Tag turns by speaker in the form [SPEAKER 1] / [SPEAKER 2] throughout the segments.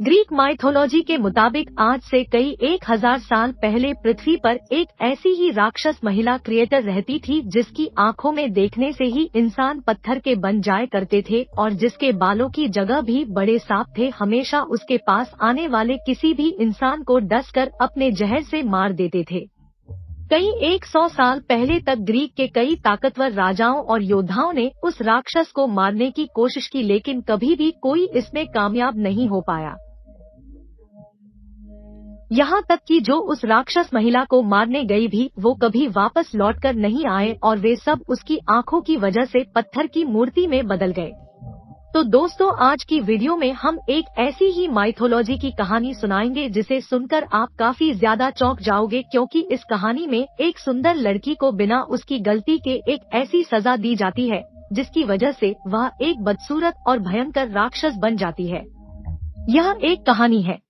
[SPEAKER 1] Greek mythology के मुताबिक आज से कई 1000 साल पहले पृथ्वी पर एक ऐसी ही राक्षस महिला क्रिएटर रहती थी जिसकी आंखों में देखने से ही इंसान पत्थर के बन जाया करते थे और जिसके बालों की जगह भी बड़े सांप थे। हमेशा उसके पास आने वाले किसी भी इंसान को डसकर अपने जहर से मार देते थे। कई 100 साल पहले तक ग्रीक के कई ताकतवर राजाओं और योद्धाओं ने उस राक्षस को मारने की कोशिश की, लेकिन कभी भी कोई इसमें कामयाब नहीं हो पाया। यहाँ तक कि जो उस राक्षस महिला को मारने गई भी वो कभी वापस लौटकर नहीं आए और वे सब उसकी आंखों की वजह से पत्थर की मूर्ति में बदल गए। तो दोस्तों, आज की वीडियो में हम एक ऐसी ही माइथोलॉजी की कहानी सुनाएंगे जिसे सुनकर आप काफी ज्यादा चौंक जाओगे, क्योंकि इस कहानी में एक सुंदर लड़की को बिना उसकी गलती के एक ऐसी सजा दी जाती है जिसकी वजह से वह एक बदसूरत और भयंकर राक्षस बन जाती है। यह एक कहानी है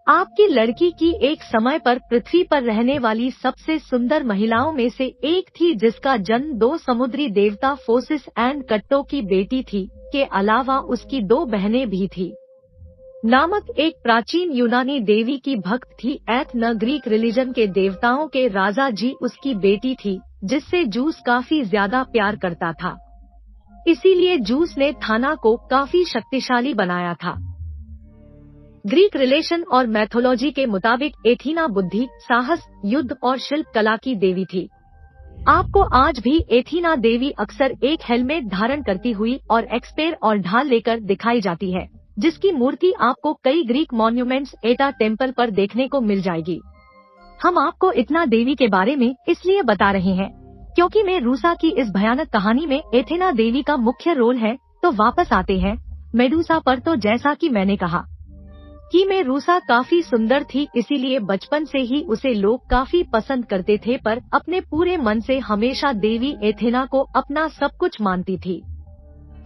[SPEAKER 1] आपकी लड़की की एक समय पर पृथ्वी पर रहने वाली सबसे सुंदर महिलाओं में से एक थी, जिसका जन्म 2 समुद्री देवता फोसिस एंड कट्टो की बेटी थी के अलावा उसकी 2 बहनें भी थी। नामक एक प्राचीन यूनानी देवी की भक्त थी। एथना ग्रीक रिलीजन के देवताओं के राजा जी उसकी बेटी थी, जिससे जूस काफी ज्यादा प्यार करता था। इसीलिए जूस ने थाना को काफी शक्तिशाली बनाया था। ग्रीक रिलेशन और मैथोलॉजी के मुताबिक एथीना बुद्धि, साहस, युद्ध और शिल्प कला की देवी थी। आपको आज भी एथीना देवी अक्सर एक हेलमेट धारण करती हुई और एक्सपेर और ढाल लेकर दिखाई जाती है, जिसकी मूर्ति आपको कई ग्रीक मॉन्यूमेंट्स एटा टेम्पल पर देखने को मिल जाएगी। हम आपको इतना देवी के बारे में इसलिए बता रहे हैं क्योंकि मेडूसा की इस भयानक कहानी में एथेना देवी का मुख्य रोल है। तो वापस आते हैं मेडूसा पर। तो जैसा कि मैंने कहा कि मेडूसा काफी सुंदर थी, इसीलिए बचपन से ही उसे लोग काफी पसंद करते थे, पर अपने पूरे मन से हमेशा देवी एथेना को अपना सब कुछ मानती थी।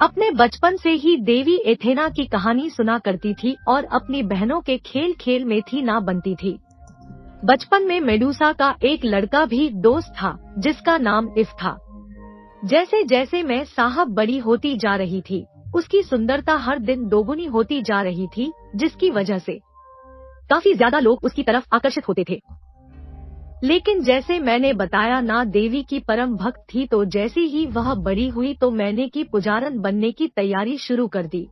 [SPEAKER 1] अपने बचपन से ही देवी एथेना की कहानी सुना करती थी और अपनी बहनों के खेल खेल में थी ना बनती थी। बचपन में मेडूसा का एक लड़का भी दोस्त था जिसका नाम इफ था। जैसे जैसे मैं साहब बड़ी होती जा रही थी, उसकी सुंदरता हर दिन दोगुनी होती जा रही थी, जिसकी वजह से काफी ज्यादा लोग उसकी तरफ आकर्षित होते थे। लेकिन जैसे मैंने बताया ना, देवी की परम भक्त थी, तो जैसे ही वह बड़ी हुई तो मैंने की पुजारन बनने की तैयारी शुरू कर दी।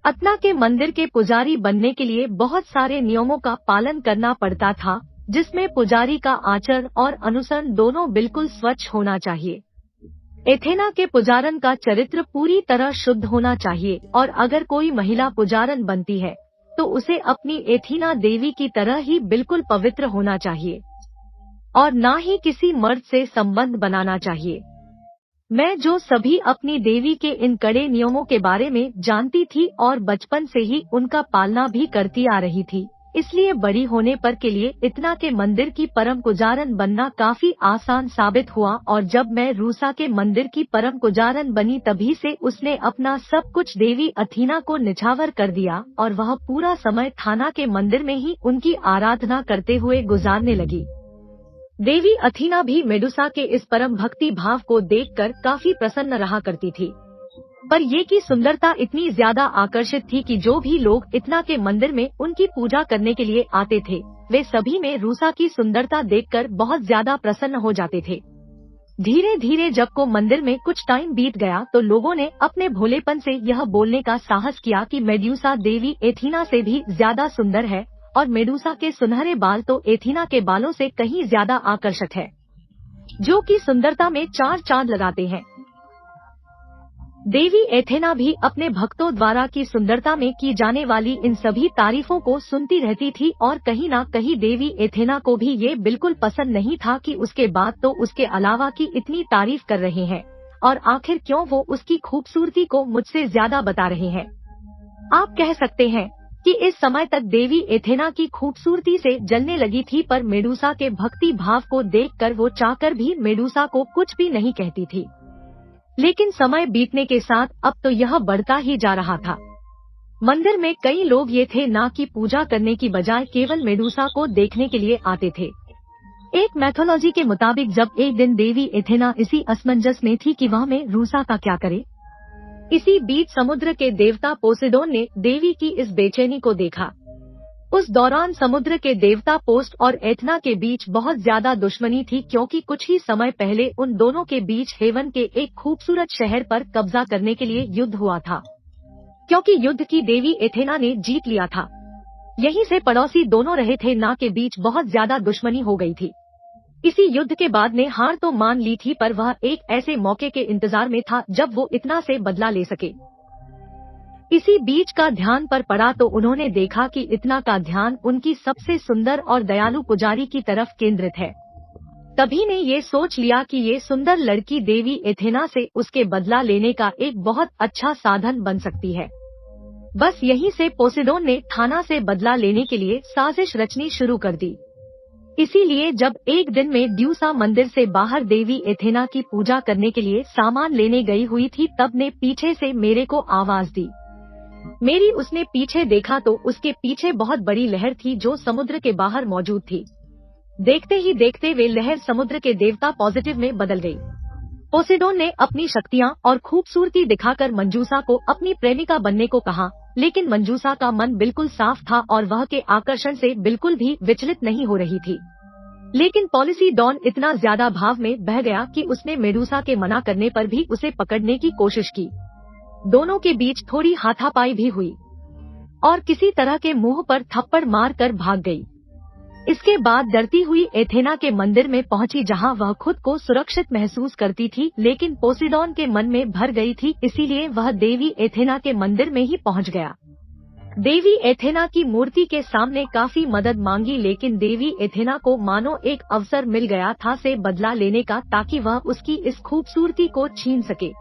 [SPEAKER 1] अतना के मंदिर के पुजारी बनने के लिए बहुत सारे नियमों का पालन करना पड़ता था, जिसमें पुजारी का आचरण और अनुसरण दोनों बिल्कुल स्वच्छ होना चाहिए। एथेना के पुजारन का चरित्र पूरी तरह शुद्ध होना चाहिए और अगर कोई महिला पुजारन बनती है तो उसे अपनी एथेना देवी की तरह ही बिल्कुल पवित्र होना चाहिए और ना ही किसी मर्द से संबंध बनाना चाहिए। मैं जो सभी अपनी देवी के इन कड़े नियमों के बारे में जानती थी और बचपन से ही उनका पालना भी करती आ रही थी, इसलिए बड़ी होने पर के लिए इतना के मंदिर की परम पुजारन बनना काफी आसान साबित हुआ। और जब मैं रूसा के मंदिर की परम पुजारन बनी तभी से उसने अपना सब कुछ देवी अथीना को निछावर कर दिया और वह पूरा समय थाना के मंदिर में ही उनकी आराधना करते हुए गुजारने लगी। देवी अथीना भी मेडूसा के इस परम भक्ति भाव को देखकर काफी प्रसन्न रहा करती थी, पर ये की सुंदरता इतनी ज्यादा आकर्षित थी कि जो भी लोग इतना के मंदिर में उनकी पूजा करने के लिए आते थे, वे सभी में रूसा की सुंदरता देखकर बहुत ज्यादा प्रसन्न हो जाते थे। धीरे धीरे जब को मंदिर में कुछ टाइम बीत गया तो लोगों ने अपने भोलेपन से यह बोलने का साहस किया कि मेडूसा देवी एथीना से भी ज्यादा सुंदर है और मेडूसा के सुनहरे बाल तो एथीना के बालों से कहीं ज्यादा आकर्षक है, जो कि सुंदरता में 4 चांद लगाते हैं। देवी एथेना भी अपने भक्तों द्वारा की सुंदरता में की जाने वाली इन सभी तारीफों को सुनती रहती थी और कहीं ना कहीं देवी एथेना को भी ये बिल्कुल पसंद नहीं था कि उसके बाद तो उसके अलावा की इतनी तारीफ कर रहे हैं और आखिर क्यों वो उसकी खूबसूरती को मुझसे ज्यादा बता रहे हैं। आप कह सकते हैं कि इस समय तक देवी एथेना की खूबसूरती से जलने लगी थी, पर मेडूसा के भक्ति भाव को देखकर वो चाहकर भी मेडूसा को कुछ भी नहीं कहती थी। लेकिन समय बीतने के साथ अब तो यह बढ़ता ही जा रहा था। मंदिर में कई लोग ये थे ना कि पूजा करने की बजाय केवल मेडूसा को देखने के लिए आते थे। एक मैथोलॉजी के मुताबिक जब एक दिन देवी एथेना इसी असमंजस में थी कि वह मेडूसा का क्या करे, इसी बीच समुद्र के देवता पोसेडोन ने देवी की इस बेचैनी को देखा। उस दौरान समुद्र के देवता पोस्ट और एथना के बीच बहुत ज्यादा दुश्मनी थी, क्योंकि कुछ ही समय पहले उन दोनों के बीच हेवन के एक खूबसूरत शहर पर कब्जा करने के लिए युद्ध हुआ था। क्योंकि युद्ध की देवी एथेना ने जीत लिया था, यहीं से पड़ोसी दोनों रहे थे ना के बीच बहुत ज्यादा दुश्मनी हो गई थी। इसी युद्ध के बाद ने हार तो मान ली थी, पर वह एक ऐसे मौके के इंतजार में था जब वो इतना से बदला ले सके। इसी बीच का ध्यान पर पड़ा तो उन्होंने देखा कि इतना का ध्यान उनकी सबसे सुंदर और दयालु पुजारी की तरफ केंद्रित है। तभी ने ये सोच लिया कि ये सुंदर लड़की देवी एथेना से उसके बदला लेने का एक बहुत अच्छा साधन बन सकती है। बस यहीं से पोसेडोन ने थाना से बदला लेने के लिए साजिश रचनी शुरू कर दी। इसीलिए जब एक दिन में ड्यूसा मंदिर से बाहर देवी एथेना की पूजा करने के लिए सामान लेने गई हुई थी, तब ने पीछे से मेरे को आवाज दी। मेरी उसने पीछे देखा तो उसके पीछे बहुत बड़ी लहर थी जो समुद्र के बाहर मौजूद थी। देखते ही देखते वे लहर समुद्र के देवता पॉजिटिव में बदल गई। पोसेडोन ने अपनी शक्तियां और खूबसूरती दिखाकर मंजूसा को अपनी प्रेमिका बनने को कहा, लेकिन मंजूसा का मन बिल्कुल साफ था और वह के आकर्षण से बिल्कुल भी विचलित नहीं हो रही थी। लेकिन पॉलिसीडॉन इतना ज्यादा भाव में बह गया कि उसने मेडूसा के मना करने पर भी उसे पकड़ने की कोशिश की। दोनों के बीच थोड़ी हाथापाई भी हुई और किसी तरह के मुंह पर थप्पड़ मार कर भाग गई। इसके बाद डरती हुई एथेना के मंदिर में पहुंची, जहां वह खुद को सुरक्षित महसूस करती थी, लेकिन पोसेडोन के मन में भर गई थी, इसीलिए वह देवी एथेना के मंदिर में ही पहुंच गया। देवी एथेना की मूर्ति के सामने काफी मदद मांगी, लेकिन देवी एथेना को मानो एक अवसर मिल गया था से बदला लेने का, ताकि वह उसकी इस खूबसूरती को छीन सके।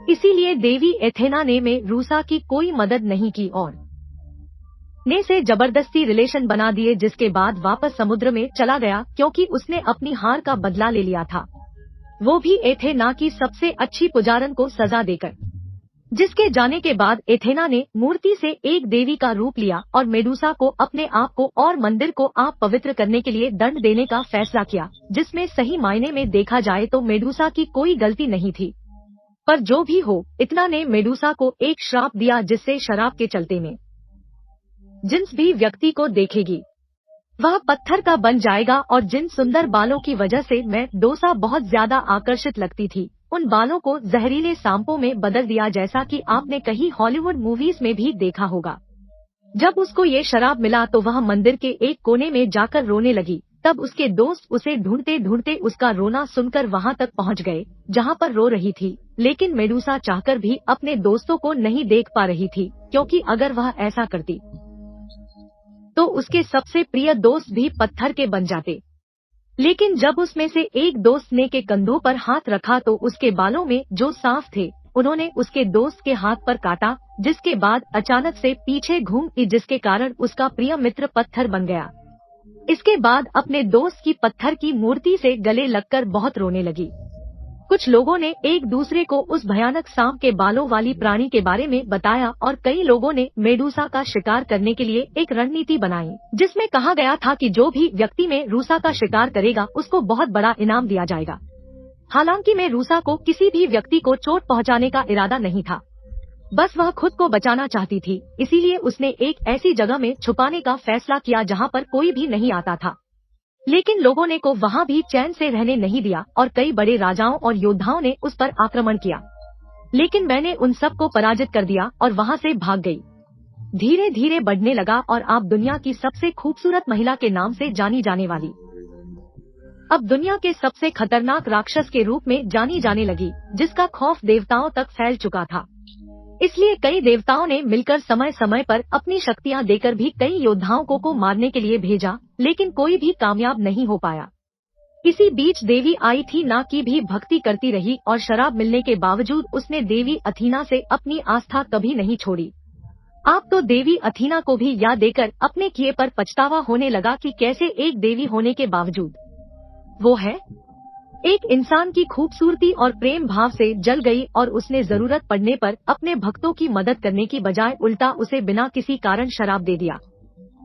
[SPEAKER 1] इसीलिए देवी एथेना ने मेडूसा की कोई मदद नहीं की और ने से जबरदस्ती रिलेशन बना दिए, जिसके बाद वापस समुद्र में चला गया, क्योंकि उसने अपनी हार का बदला ले लिया था, वो भी एथेना की सबसे अच्छी पुजारन को सजा देकर। जिसके जाने के बाद एथेना ने मूर्ति से एक देवी का रूप लिया और मेडूसा को अपने आप को और मंदिर को आप पवित्र करने के लिए दंड देने का फैसला किया, जिसमें सही मायने में देखा जाए तो मेडूसा की कोई गलती नहीं थी। पर जो भी हो, इतना ने मेडूसा को एक श्राप दिया, जिससे शराब के चलते में जिस भी व्यक्ति को देखेगी वह पत्थर का बन जाएगा। और जिन सुंदर बालों की वजह से मेडूसा बहुत ज्यादा आकर्षित लगती थी, उन बालों को जहरीले सांपों में बदल दिया, जैसा कि आपने कहीं हॉलीवुड मूवीज में भी देखा होगा। जब उसको ये शराब मिला तो वह मंदिर के एक कोने में जाकर रोने लगी। तब उसके दोस्त उसे ढूंढते ढूंढते उसका रोना सुनकर वहां तक पहुंच गए जहां पर रो रही थी, लेकिन मेडूसा चाहकर भी अपने दोस्तों को नहीं देख पा रही थी, क्योंकि अगर वह ऐसा करती तो उसके सबसे प्रिय दोस्त भी पत्थर के बन जाते। लेकिन जब उसमें से एक दोस्त ने के कंधों पर हाथ रखा तो उसके बालों में जो सांप थे, उन्होंने उसके दोस्त के हाथ पर काटा, जिसके बाद अचानक से पीछे घूम गई, जिसके कारण उसका प्रिय मित्र पत्थर बन गया। इसके बाद अपने दोस्त की पत्थर की मूर्ति से गले लगकर बहुत रोने लगी। कुछ लोगों ने एक दूसरे को उस भयानक सांप के बालों वाली प्राणी के बारे में बताया और कई लोगों ने मेडूसा का शिकार करने के लिए एक रणनीति बनाई, जिसमें कहा गया था कि जो भी व्यक्ति मेडूसा का शिकार करेगा उसको बहुत बड़ा इनाम दिया जाएगा। हालांकि मेडूसा को किसी भी व्यक्ति को चोट पहुंचाने का इरादा नहीं था, बस वह खुद को बचाना चाहती थी। इसीलिए उसने एक ऐसी जगह में छुपाने का फैसला किया जहां पर कोई भी नहीं आता था। लेकिन लोगों ने को वहां भी चैन से रहने नहीं दिया और कई बड़े राजाओं और योद्धाओं ने उस पर आक्रमण किया, लेकिन मैंने उन सब को पराजित कर दिया और वहां से भाग गई। धीरे धीरे बढ़ने लगा और आप दुनिया की सबसे खूबसूरत महिला के नाम से जानी जाने वाली अब दुनिया के सबसे खतरनाक राक्षस के रूप में जानी जाने लगी, जिसका खौफ देवताओं तक फैल चुका था। इसलिए कई देवताओं ने मिलकर समय समय पर अपनी शक्तियां देकर भी कई योद्धाओं को मारने के लिए भेजा, लेकिन कोई भी कामयाब नहीं हो पाया। इसी बीच देवी आई थी ना की भी भक्ति करती रही और शराब मिलने के बावजूद उसने देवी अथीना से अपनी आस्था कभी नहीं छोड़ी। आप तो देवी अथीना को भी याद देकर अपने किए पर पछतावा होने लगा कि कैसे एक देवी होने के बावजूद वो है एक इंसान की खूबसूरती और प्रेम भाव से जल गई और उसने जरूरत पड़ने पर अपने भक्तों की मदद करने की बजाय उल्टा उसे बिना किसी कारण शराब दे दिया।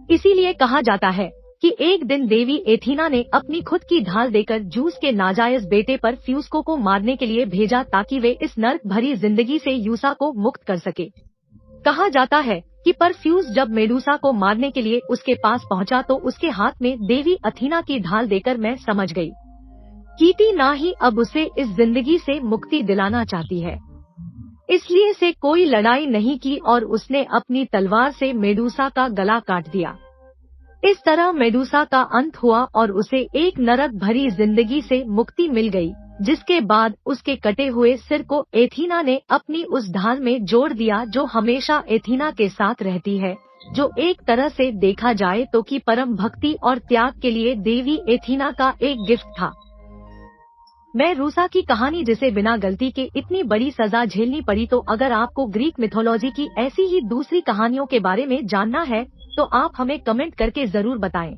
[SPEAKER 1] इसीलिए कहा जाता है कि एक दिन देवी एथीना ने अपनी खुद की ढाल देकर जूस के नाजायज बेटे पर फ्यूस्को को मारने के लिए भेजा ताकि वे इस नर्क भरी जिंदगी से यूसा को मुक्त कर सके। कहा जाता है कि परफ्यूज जब मेडूसा को मारने के लिए उसके पास पहुंचा तो उसके हाथ में देवी अथीना की ढाल देकर मैं समझ गई कीटी ना ही अब उसे इस जिंदगी से मुक्ति दिलाना चाहती है, इसलिए से कोई लड़ाई नहीं की और उसने अपनी तलवार से मेडूसा का गला काट दिया। इस तरह मेडूसा का अंत हुआ और उसे एक नरक भरी जिंदगी से मुक्ति मिल गई, जिसके बाद उसके कटे हुए सिर को एथीना ने अपनी उस ढाल में जोड़ दिया जो हमेशा एथीना के साथ रहती है, जो एक तरह से देखा जाए तो कि परम भक्ति और त्याग के लिए देवी एथीना का एक गिफ्ट था। मैं रूसा की कहानी जिसे बिना गलती के इतनी बड़ी सजा झेलनी पड़ी, तो अगर आपको ग्रीक मिथोलॉजी की ऐसी ही दूसरी कहानियों के बारे में जानना है तो आप हमें कमेंट करके जरूर बताएं।